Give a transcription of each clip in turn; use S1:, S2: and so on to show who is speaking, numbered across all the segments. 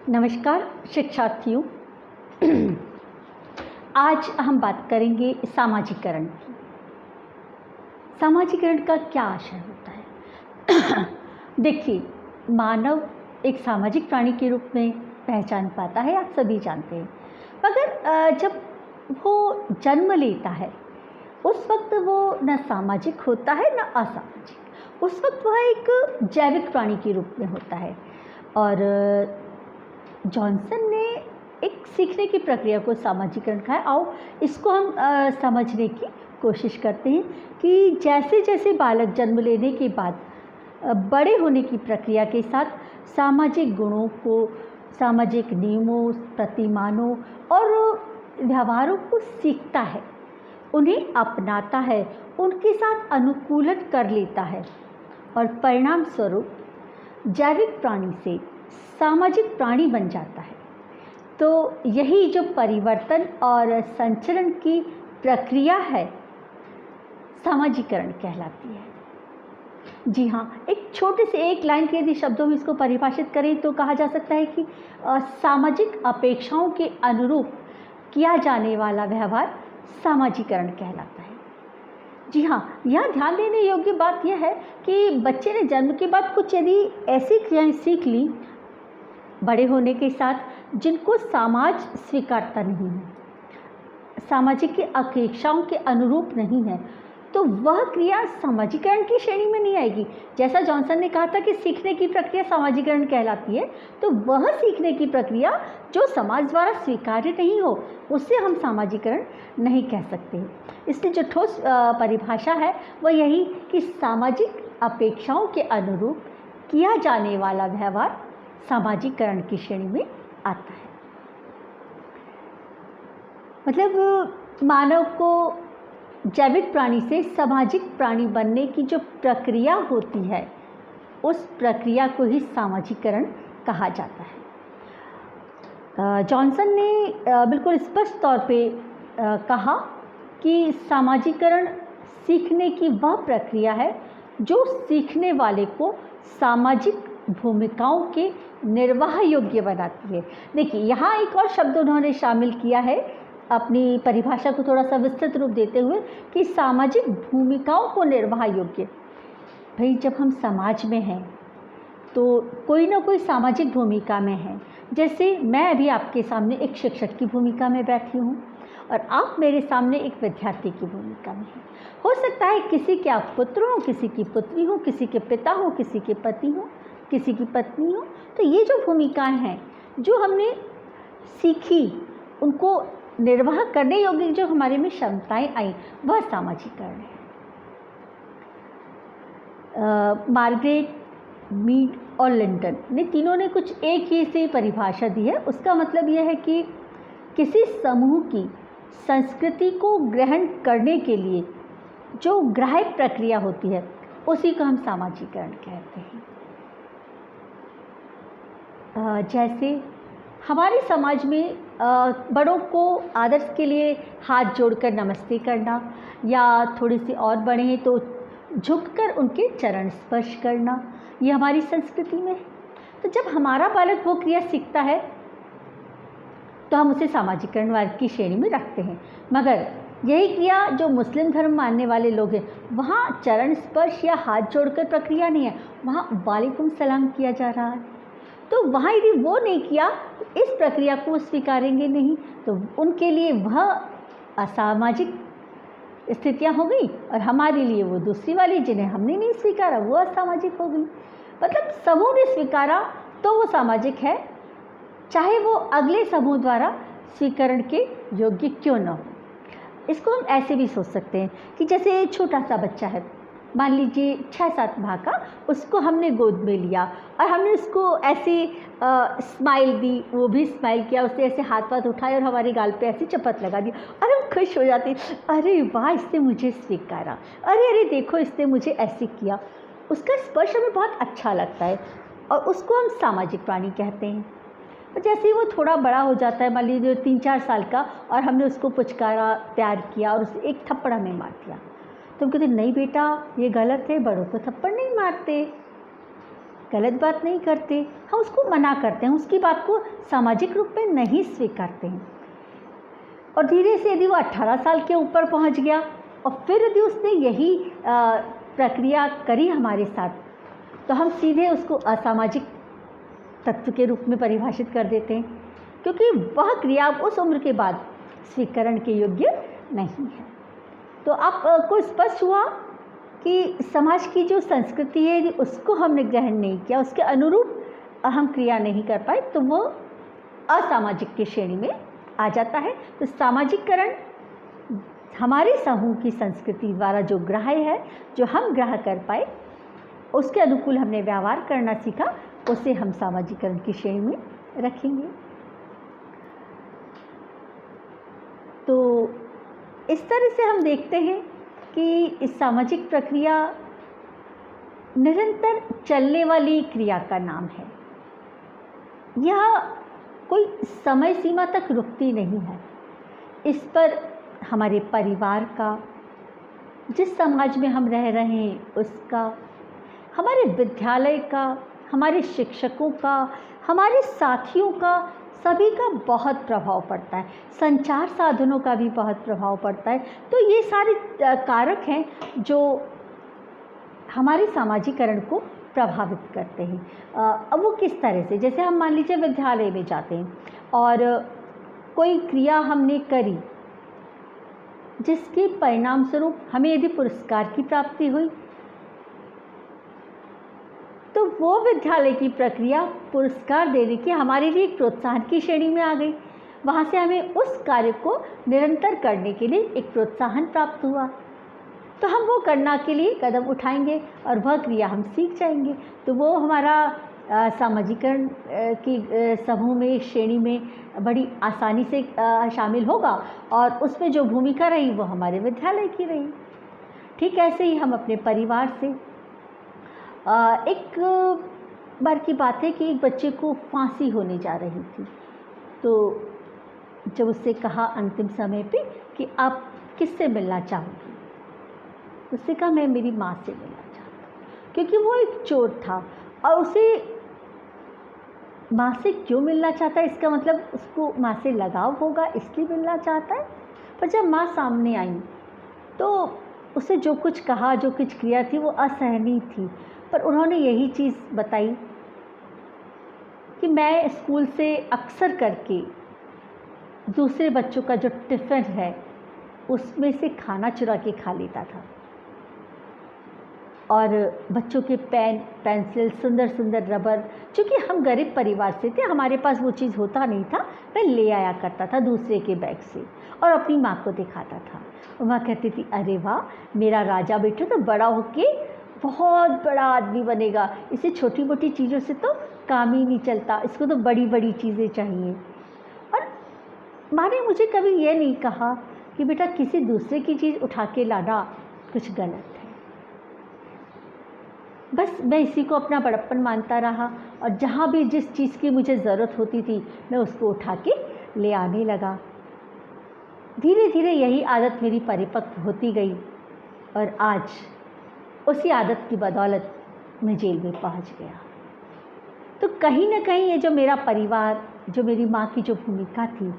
S1: नमस्कार शिक्षार्थियों। आज हम बात करेंगे सामाजिकरण की। सामाजिकरण का क्या आशय होता है? देखिए, मानव एक सामाजिक प्राणी के रूप में पहचान पाता है, आप सभी जानते हैं। मगर जब वो जन्म लेता है उस वक्त वो न सामाजिक होता है न असामाजिक। उस वक्त वह एक जैविक प्राणी के रूप में होता है। और जॉनसन ने एक सीखने की प्रक्रिया को सामाजिकरण कहा है। आओ इसको हम समझने की कोशिश करते हैं कि जैसे जैसे बालक जन्म लेने के बाद बड़े होने की प्रक्रिया के साथ सामाजिक गुणों को, सामाजिक नियमों, प्रतिमानों और व्यवहारों को सीखता है, उन्हें अपनाता है, उनके साथ अनुकूलन कर लेता है और परिणाम स्वरूप जैविक प्राणी से सामाजिक प्राणी बन जाता है। तो यही जो परिवर्तन और संचरण की प्रक्रिया है सामाजिकरण कहलाती है। जी हाँ, एक छोटे से एक लाइन के यदि शब्दों में इसको परिभाषित करें तो कहा जा सकता है कि सामाजिक अपेक्षाओं के अनुरूप किया जाने वाला व्यवहार सामाजिकरण कहलाता है। जी हाँ, यहाँ ध्यान देने योग्य बात यह है कि बच्चे ने जन्म के बाद कुछ यदि ऐसी क्रियाएं सीख ली बड़े होने के साथ जिनको समाज स्वीकारता नहीं है, सामाजिक की अपेक्षाओं के अनुरूप नहीं है, तो वह क्रिया सामाजिकरण की श्रेणी में नहीं आएगी। जैसा जॉनसन ने कहा था कि सीखने की प्रक्रिया सामाजिकरण कहलाती है, तो वह सीखने की प्रक्रिया जो समाज द्वारा स्वीकार्य नहीं हो उससे हम सामाजिकरण नहीं कह सकते। इसलिए जो ठोस परिभाषा है वह यही कि सामाजिक अपेक्षाओं के अनुरूप किया जाने वाला व्यवहार सामाजिकरण की श्रेणी में आता है। मतलब मानव को जैविक प्राणी से सामाजिक प्राणी बनने की जो प्रक्रिया होती है उस प्रक्रिया को ही सामाजिकरण कहा जाता है। जॉनसन ने बिल्कुल स्पष्ट तौर पे कहा कि सामाजिकरण सीखने की वह प्रक्रिया है जो सीखने वाले को सामाजिक भूमिकाओं के निर्वाह योग्य बनाती है। देखिए, यहाँ एक और शब्द उन्होंने शामिल किया है अपनी परिभाषा को थोड़ा सा विस्तृत रूप देते हुए कि सामाजिक भूमिकाओं को निर्वाह योग्य। भाई, जब हम समाज में हैं तो कोई ना कोई सामाजिक भूमिका में है। जैसे मैं अभी आपके सामने एक शिक्षक की भूमिका में बैठी हूँ और आप मेरे सामने एक विद्यार्थी की भूमिका में हैं। हो सकता है किसी के आप पुत्र हो, किसी की पुत्री हो, किसी के पिता हो, किसी के पति हो, किसी की पत्नी हो। तो ये जो भूमिकाएं हैं जो हमने सीखी, उनको निर्वाह करने योग्य जो हमारे में क्षमताएं आई, वह सामाजिकरण है। मार्गरेट, मीड और लिंटन ने तीनों ने कुछ एक ही से परिभाषा दी है। उसका मतलब यह है कि किसी समूह की संस्कृति को ग्रहण करने के लिए जो ग्राह्य प्रक्रिया होती है उसी को हम सामाजिकरण कहते हैं। जैसे हमारे समाज में बड़ों को आदर्श के लिए हाथ जोड़कर नमस्ते करना, या थोड़ी सी और बड़े हैं तो झुककर उनके चरण स्पर्श करना, ये हमारी संस्कृति में है। तो जब हमारा बालक वो क्रिया सीखता है तो हम उसे सामाजिकरण वर्ग की श्रेणी में रखते हैं। मगर यही क्रिया जो मुस्लिम धर्म मानने वाले लोग हैं, वहाँ चरण स्पर्श या हाथ जोड़कर प्रक्रिया नहीं है, वहाँ वालेकुम सलाम किया जा रहा है। तो वहाँ यदि वो नहीं किया तो इस प्रक्रिया को स्वीकारेंगे नहीं, तो उनके लिए वह असामाजिक स्थितियाँ हो गई और हमारे लिए वो दूसरी वाली जिन्हें हमने नहीं स्वीकारा वो असामाजिक हो गई। मतलब समूह ने स्वीकारा तो वो सामाजिक है, चाहे वो अगले समूह द्वारा स्वीकरण के योग्य क्यों न हो। इसको हम ऐसे भी सोच सकते हैं कि जैसे छोटा सा बच्चा है, मान लीजिए 6-7 माह का, उसको हमने गोद में लिया और हमने उसको ऐसे स्माइल दी, वो भी स्माइल किया, उससे ऐसे हाथ उठाए और हमारे गाल पे ऐसी चपत लगा दी और हम खुश हो जाते, अरे वाह इसने मुझे स्वीकारा, अरे अरे देखो इसने मुझे ऐसे किया। उसका स्पर्श हमें बहुत अच्छा लगता है और उसको हम सामाजिक प्राणी कहते हैं। और जैसे ही वो थोड़ा बड़ा हो जाता है, मान लीजिए 3-4 साल का, और हमने उसको पुचकारा, प्यार किया और उसे एक थप्पड़ हमें मार दिया, तो हम कहते नहीं बेटा ये गलत है, बड़ों को थप्पड़ नहीं मारते। गलत बात नहीं करते, हम उसको मना करते हैं, उसकी बात को सामाजिक रूप में नहीं स्वीकारते हैं। और धीरे से यदि वो 18 साल के ऊपर पहुंच गया और फिर यदि उसने यही प्रक्रिया करी हमारे साथ, तो हम सीधे उसको असामाजिक तत्व के रूप में परिभाषित कर देते हैं, क्योंकि वह क्रिया उस उम्र के बाद स्वीकरण के योग्य नहीं है। तो आपको स्पष्ट हुआ कि समाज की जो संस्कृति है यदि उसको हमने ग्रहण नहीं किया, उसके अनुरूप हम क्रिया नहीं कर पाए, तो वो असामाजिक की श्रेणी में आ जाता है। तो सामाजिकरण हमारे समूह की संस्कृति द्वारा जो ग्राह्य है, जो हम ग्रहण कर पाए, उसके अनुकूल हमने व्यवहार करना सीखा, उसे हम सामाजिकरण की श्रेणी में रखेंगे। तो इस तरह से हम देखते हैं कि इस सामाजिक प्रक्रिया निरंतर चलने वाली क्रिया का नाम है। यह कोई समय सीमा तक रुकती नहीं है। इस पर हमारे परिवार का, जिस समाज में हम रह रहे हैं उसका, हमारे विद्यालय का, हमारे शिक्षकों का, हमारे साथियों का, सभी का बहुत प्रभाव पड़ता है। संचार साधनों का भी बहुत प्रभाव पड़ता है। तो ये सारे कारक हैं जो हमारे सामाजिकरण को प्रभावित करते हैं। अब वो किस तरह से, जैसे हम मान लीजिए विद्यालय में जाते हैं और कोई क्रिया हमने करी जिसके परिणाम स्वरूप हमें यदि पुरस्कार की प्राप्ति हुई, तो वो विद्यालय की प्रक्रिया पुरस्कार देने की हमारे लिए एक प्रोत्साहन की श्रेणी में आ गई। वहाँ से हमें उस कार्य को निरंतर करने के लिए एक प्रोत्साहन प्राप्त हुआ, तो हम वो करना के लिए कदम उठाएंगे और वह क्रिया हम सीख जाएंगे। तो वो हमारा सामाजिकरण की समूह में, श्रेणी में बड़ी आसानी से शामिल होगा और उसमें जो भूमिका रही वो हमारे विद्यालय की रही। ठीक ऐसे ही हम अपने परिवार से, एक बार की बात है कि एक बच्चे को फांसी होने जा रही थी, तो जब उससे कहा अंतिम समय पे कि आप किससे मिलना चाहोगे, उसने कहा मैं मेरी माँ से मिलना चाहता हूँ, क्योंकि वो एक चोर था और उसे माँ से क्यों मिलना चाहता है, इसका मतलब उसको माँ से लगाव होगा इसलिए मिलना चाहता है। पर जब माँ सामने आई तो उसे जो कुछ कहा, जो कुछ क्रिया थी वो असहनीय थी, पर उन्होंने यही चीज़ बताई कि मैं स्कूल से अक्सर करके दूसरे बच्चों का जो टिफ़िन है उसमें से खाना चुरा के खा लेता था और बच्चों के पेन, पेंसिल, सुंदर सुंदर रबर, चूँकि हम गरीब परिवार से थे, हमारे पास वो चीज़ होता नहीं था, मैं ले आया करता था दूसरे के बैग से और अपनी माँ को दिखाता था। और माँ कहती थी, अरे वाह, मेरा राजा बेटा तो बड़ा होके बहुत बड़ा आदमी बनेगा, इसे छोटी मोटी चीज़ों से तो काम ही नहीं चलता, इसको तो बड़ी बड़ी चीज़ें चाहिए। और माँ ने मुझे कभी ये नहीं कहा कि बेटा किसी दूसरे की चीज़ उठा के लाना कुछ गलत है। बस मैं इसी को अपना बड़प्पन मानता रहा और जहाँ भी जिस चीज़ की मुझे ज़रूरत होती थी मैं उसको उठा के ले आने लगा। धीरे धीरे यही आदत मेरी परिपक्व होती गई और आज उसी आदत की बदौलत मैं जेल में पहुंच गया। तो कहीं ना कहीं ये जो मेरा परिवार, जो मेरी माँ की जो भूमिका थी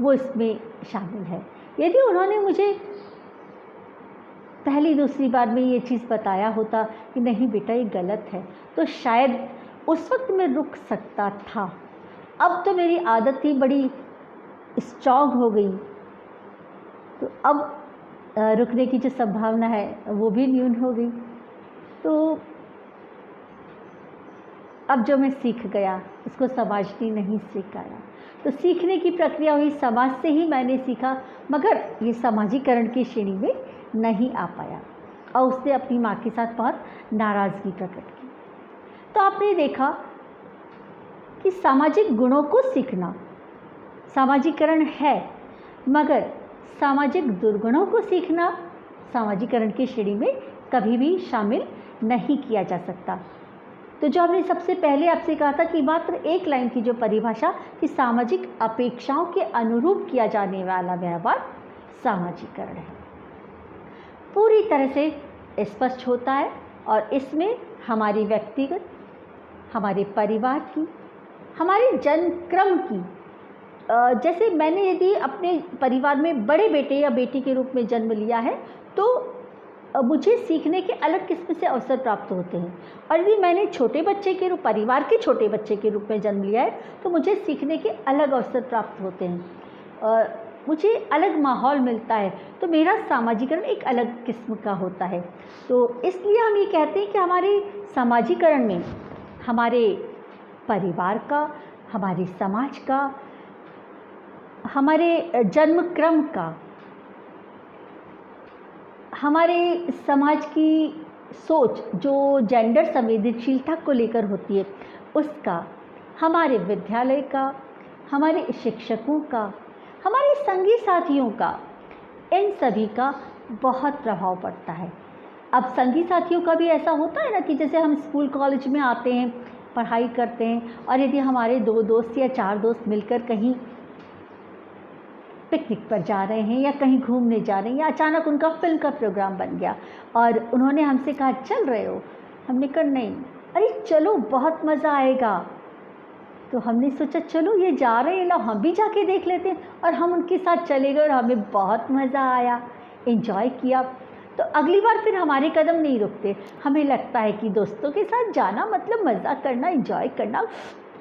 S1: वो इसमें शामिल है। यदि उन्होंने मुझे पहली दूसरी बार में ये चीज़ बताया होता कि नहीं बेटा ये गलत है, तो शायद उस वक्त मैं रुक सकता था। अब तो मेरी आदत ही बड़ी स्ट्रॉन्ग हो गई, तो अब रुकने की जो संभावना है वो भी न्यून हो गई। तो अब जो मैं सीख गया उसको समाज ने नहीं स्वीकारा, तो सीखने की प्रक्रिया हुई, समाज से ही मैंने सीखा, मगर ये सामाजिकरण की श्रेणी में नहीं आ पाया और उसने अपनी माँ के साथ बहुत नाराज़गी प्रकट की। तो आपने देखा कि सामाजिक गुणों को सीखना सामाजिकरण है, मगर सामाजिक दुर्गुणों को सीखना सामाजिकरण की श्रेणी में कभी भी शामिल नहीं किया जा सकता। तो जो हमने सबसे पहले आपसे कहा था कि मात्र एक लाइन की जो परिभाषा कि सामाजिक अपेक्षाओं के अनुरूप किया जाने वाला व्यवहार सामाजिकरण है, पूरी तरह से स्पष्ट होता है और इसमें हमारी व्यक्तिगत, हमारे परिवार की, हमारे जन्म क्रम की। जैसे मैंने यदि अपने परिवार में बड़े बेटे या बेटी के रूप में जन्म लिया है तो मुझे सीखने के अलग किस्म से अवसर प्राप्त होते हैं, और यदि मैंने छोटे बच्चे के रूप परिवार के छोटे बच्चे के रूप में जन्म लिया है तो मुझे सीखने के अलग अवसर प्राप्त होते हैं, मुझे अलग माहौल मिलता है, तो मेरा सामाजिकरण एक अलग किस्म का होता है। तो इसलिए हम ये कहते हैं कि हमारे सामाजिकरण में हमारे परिवार का, हमारे समाज का, हमारे जन्म क्रम का, हमारे समाज की सोच जो जेंडर संवेदनशीलता को लेकर होती है उसका, हमारे विद्यालय का, हमारे शिक्षकों का, हमारे संगी साथियों का, इन सभी का बहुत प्रभाव पड़ता है। अब संगी साथियों का भी ऐसा होता है ना कि जैसे हम स्कूल कॉलेज में आते हैं, पढ़ाई करते हैं, और यदि हमारे 2 दोस्त या 4 दोस्त मिलकर कहीं पिकनिक पर जा रहे हैं या कहीं घूमने जा रहे हैं, या अचानक उनका फिल्म का प्रोग्राम बन गया और उन्होंने हमसे कहा चल रहे हो, हमने कहा नहीं, अरे चलो बहुत मज़ा आएगा। तो हमने सोचा चलो ये जा रहे हैं, लो हम भी जाके देख लेते हैं, और हम उनके साथ चले गए और हमें बहुत मज़ा आया, एंजॉय किया। तो अगली बार फिर हमारे कदम नहीं रुकते, हमें लगता है कि दोस्तों के साथ जाना मतलब मज़ा करना, एंजॉय करना,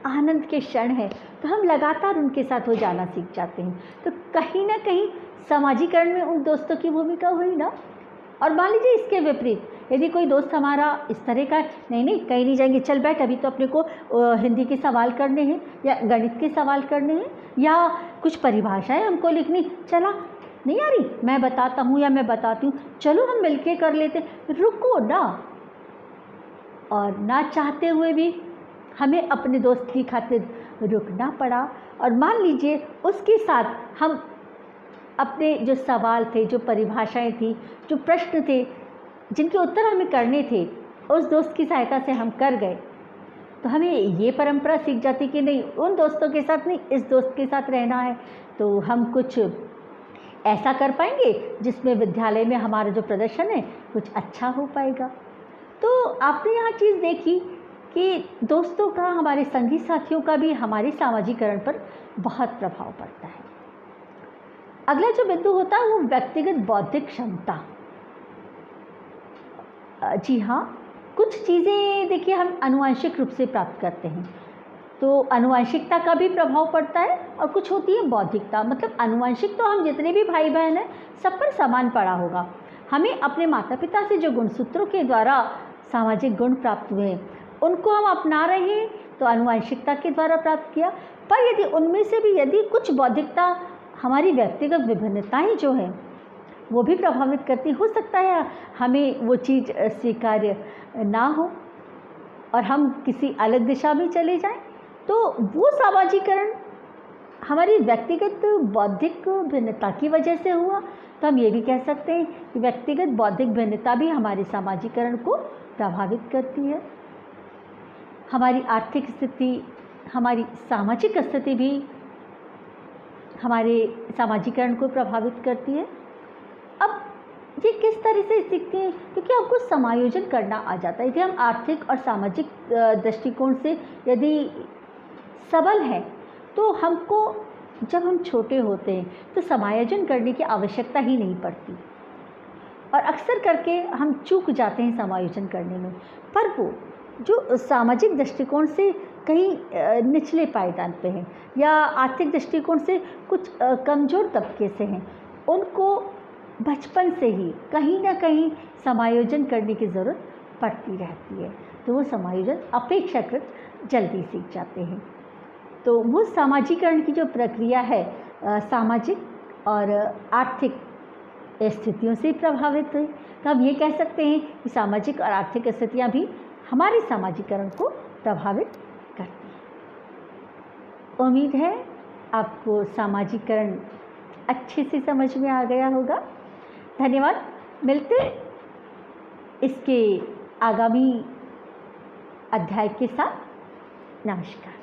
S1: आनंद के क्षण है, तो हम लगातार उनके साथ वो जाना सीख जाते हैं। तो कहीं ना कहीं सामाजिकरण में उन दोस्तों की भूमिका हुई ना। और मान लीजिए इसके विपरीत यदि कोई दोस्त हमारा इस तरह का, नहीं नहीं कहीं नहीं जाएंगे, चल बैठ, अभी तो अपने को हिंदी के सवाल करने हैं या गणित के सवाल करने हैं या कुछ परिभाषाएं हमको लिखनी, चला नहीं आ रही, मैं बताता हूँ या मैं बताती हूँ, चलो हम मिलके कर लेते, रुको ना। और ना चाहते हुए भी हमें अपने दोस्त की खातिर रुकना पड़ा, और मान लीजिए उसके साथ हम अपने जो सवाल थे, जो परिभाषाएं थी, जो प्रश्न थे, जिनके उत्तर हमें करने थे, उस दोस्त की सहायता से हम कर गए, तो हमें ये परंपरा सीख जाती कि नहीं, उन दोस्तों के साथ नहीं, इस दोस्त के साथ रहना है, तो हम कुछ ऐसा कर पाएंगे जिसमें विद्यालय में हमारा जो प्रदर्शन है कुछ अच्छा हो पाएगा। तो आपने यहाँ चीज़ देखी कि दोस्तों का, हमारे संगी साथियों का भी हमारे सामाजिकरण पर बहुत प्रभाव पड़ता है। अगला जो बिंदु होता है वो व्यक्तिगत बौद्धिक क्षमता। जी हाँ, कुछ चीज़ें देखिए हम आनुवंशिक रूप से प्राप्त करते हैं, तो आनुवंशिकता का भी प्रभाव पड़ता है, और कुछ होती है बौद्धिकता। मतलब आनुवंशिक तो हम जितने भी भाई बहन हैं सब पर समान पड़ा होगा, हमें अपने माता पिता से जो गुणसूत्रों के द्वारा सामाजिक गुण प्राप्त हुए उनको हम अपना रहे हैं, तो आनुवंशिकता के द्वारा प्राप्त किया। पर यदि उनमें से भी यदि कुछ बौद्धिकता, हमारी व्यक्तिगत विभिन्नताएं जो हैं वो भी प्रभावित करती, हो सकता है हमें वो चीज़ स्वीकार्य ना हो और हम किसी अलग दिशा में चले जाएं, तो वो सामाजिकरण हमारी व्यक्तिगत बौद्धिक भिन्नता की वजह से हुआ। तो हम ये भी कह सकते हैं कि व्यक्तिगत बौद्धिक भिन्नता भी हमारे सामाजिकरण को प्रभावित करती है। हमारी आर्थिक स्थिति, हमारी सामाजिक स्थिति भी हमारे सामाजिकरण को प्रभावित करती है। अब ये किस तरह से सीखते हैं, क्योंकि हमको समायोजन करना आ जाता है। यदि हम आर्थिक और सामाजिक दृष्टिकोण से यदि सबल हैं तो हमको, जब हम छोटे होते हैं तो समायोजन करने की आवश्यकता ही नहीं पड़ती, और अक्सर करके हम चूक जाते हैं समायोजन करने में। पर वो जो सामाजिक दृष्टिकोण से कहीं निचले पायदान पे हैं या आर्थिक दृष्टिकोण से कुछ कमज़ोर तबके से हैं, उनको बचपन से ही कहीं ना कहीं समायोजन करने की ज़रूरत पड़ती रहती है, तो वो समायोजन अपेक्षाकृत जल्दी सीख जाते हैं। तो वो सामाजिकरण की जो प्रक्रिया है सामाजिक और आर्थिक स्थितियों से प्रभावित हुई। तो हम ये कह सकते हैं कि सामाजिक और आर्थिक स्थितियाँ भी हमारे सामाजिकरण को प्रभावित करती हैं। उम्मीद है आपको सामाजिकरण अच्छे से समझ में आ गया होगा। धन्यवाद। मिलते इसके आगामी अध्याय के साथ। नमस्कार।